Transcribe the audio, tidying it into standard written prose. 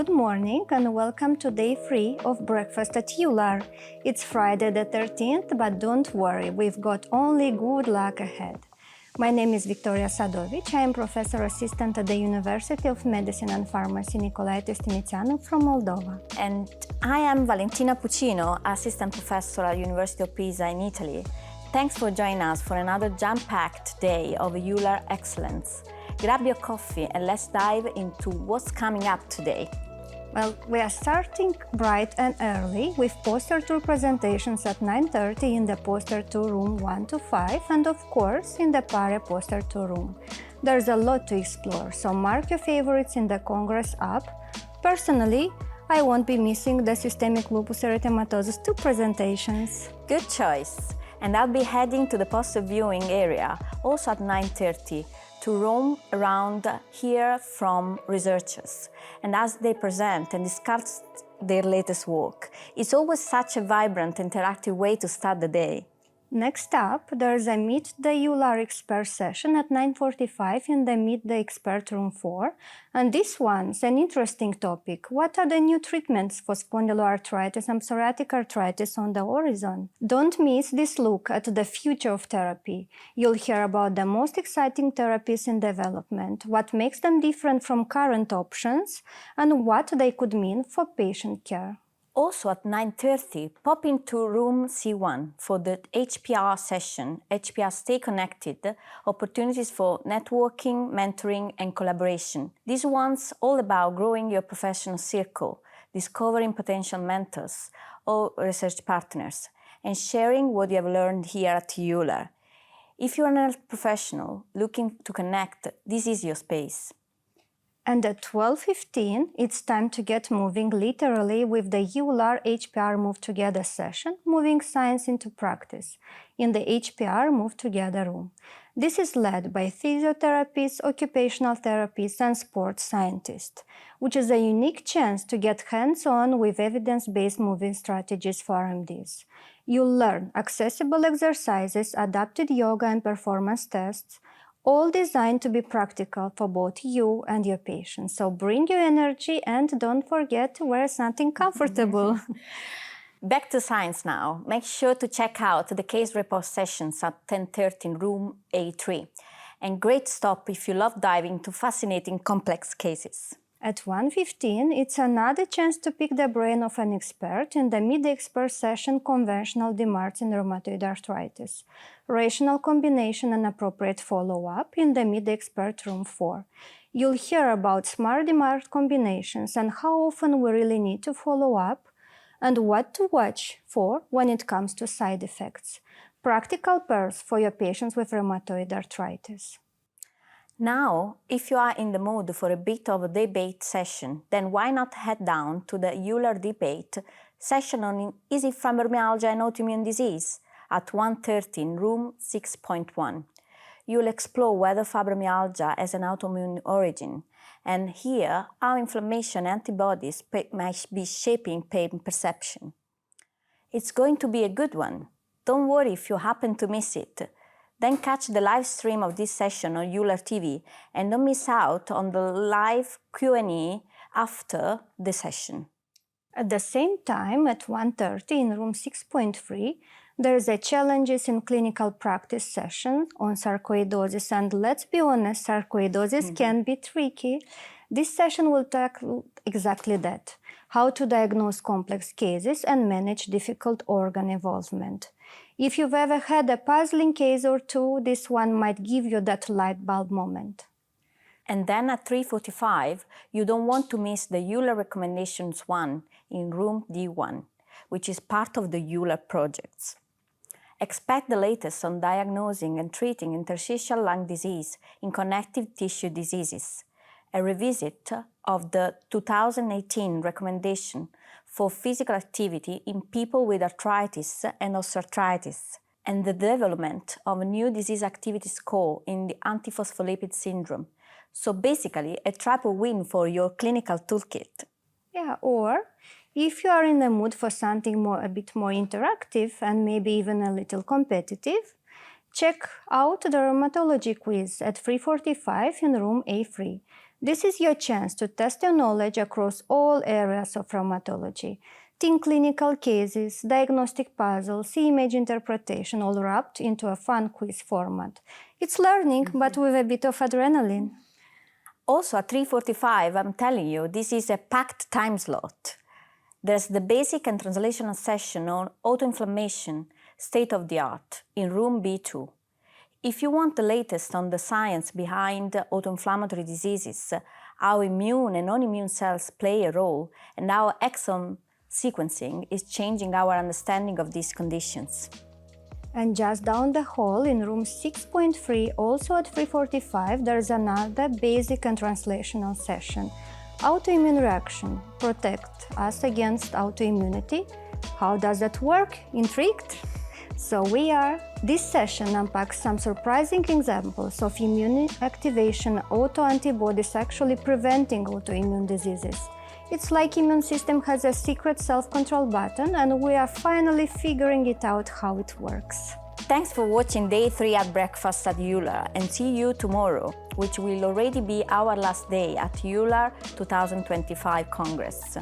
Good morning and welcome to day 3 of breakfast at EULAR. It's Friday the 13th, but don't worry, we've got only good luck ahead. My name is Victoria Sadovic. I am Professor Assistant at the University of Medicine and Pharmacy Nicolae Timițeanu from Moldova. And I am Valentina Puccino, Assistant Professor at University of Pisa in Italy. Thanks for joining us for another jam-packed day of EULAR excellence. Grab your coffee and let's dive into what's coming up today. Well, we are starting bright and early with poster tour presentations at 9:30 in the poster tour room 1 to 5 and of course in the PARE poster tour room. There's a lot to explore, so mark your favorites in the Congress app. Personally, I won't be missing the systemic lupus erythematosus 2 presentations. Good choice. And I'll be heading to the poster viewing area, also at 9:30, to roam around, hear from researchers, and as they present and discuss their latest work. It's always such a vibrant, interactive way to start the day. Next up, there's a Meet the EULAR Expert session at 9:45 in the Meet the Expert Room 4. And this one's an interesting topic. What are the new treatments for spondyloarthritis and psoriatic arthritis on the horizon? Don't miss this look at the future of therapy. You'll hear about the most exciting therapies in development, what makes them different from current options, and what they could mean for patient care. Also at 9:30, pop into room C1 for the HPR session, HPR Stay Connected, opportunities for networking, mentoring and collaboration. This one's all about growing your professional circle, discovering potential mentors or research partners, and sharing what you have learned here at EULAR. If you're a health professional looking to connect, this is your space. And at 12:15, it's time to get moving literally with the EULAR HPR Move Together session, moving science into practice, in the HPR Move Together room. This is led by physiotherapists, occupational therapists, and sports scientists, which is a unique chance to get hands-on with evidence-based moving strategies for RMDs. You'll learn accessible exercises, adapted yoga and performance tests, all designed to be practical for both you and your patients. So bring your energy and don't forget to wear something comfortable. Back to science now. Make sure to check out the case report sessions at 10:30 in room A3. And great stop if you love diving into fascinating complex cases. At 1:15, it's another chance to pick the brain of an expert in the mid-expert session Conventional DMARDs in rheumatoid arthritis, rational combination and appropriate follow-up in the mid-expert room 4. You'll hear about smart DMARD combinations and how often we really need to follow up and what to watch for when it comes to side effects. Practical pearls for your patients with rheumatoid arthritis. Now, if you are in the mood for a bit of a debate session, then why not head down to the EULAR debate session on easy fibromyalgia and autoimmune disease at 1:30 in room 6.1. You'll explore whether fibromyalgia has an autoimmune origin and hear how inflammation antibodies might be shaping pain perception. It's going to be a good one. Don't worry if you happen to miss it. Then catch the live stream of this session on EULAR TV and don't miss out on the live Q&A after the session. At the same time, at 1:30 in room 6.3, there is a Challenges in Clinical Practice session on sarcoidosis, and let's be honest, sarcoidosis can be tricky. This session will tackle exactly that, how to diagnose complex cases and manage difficult organ involvement. If you've ever had a puzzling case or two, this one might give you that light bulb moment. And then at 3:45, you don't want to miss the EULAR Recommendations 1 in room D1, which is part of the EULAR projects. Expect the latest on diagnosing and treating interstitial lung disease in connective tissue diseases, a revisit of the 2018 recommendation for physical activity in people with arthritis and osteoarthritis, and the development of a new disease activity score in the antiphospholipid syndrome. So basically, a triple win for your clinical toolkit. Yeah, or if you are in the mood for something a bit more interactive and maybe even a little competitive, check out the rheumatology quiz at 3:45 in room A3. This is your chance to test your knowledge across all areas of rheumatology. Think clinical cases, diagnostic puzzles, image interpretation, all wrapped into a fun quiz format. It's learning, but with a bit of adrenaline. Also at 3:45, I'm telling you, this is a packed time slot. There's the basic and translational session on autoinflammation, state of the art, in room B2. If you want the latest on the science behind autoinflammatory diseases, how immune and non-immune cells play a role, and how exome sequencing is changing our understanding of these conditions. And just down the hall in room 6.3, also at 3:45, there's another basic and translational session. Autoimmune reaction, protect us against autoimmunity. How does that work? Intrigued? So we are. This session unpacks some surprising examples of immune activation autoantibodies actually preventing autoimmune diseases. It's like immune system has a secret self-control button, and we are finally figuring it out how it works. Thanks for watching Day 3 at Breakfast at EULAR, and see you tomorrow, which will already be our last day at EULAR 2025 Congress.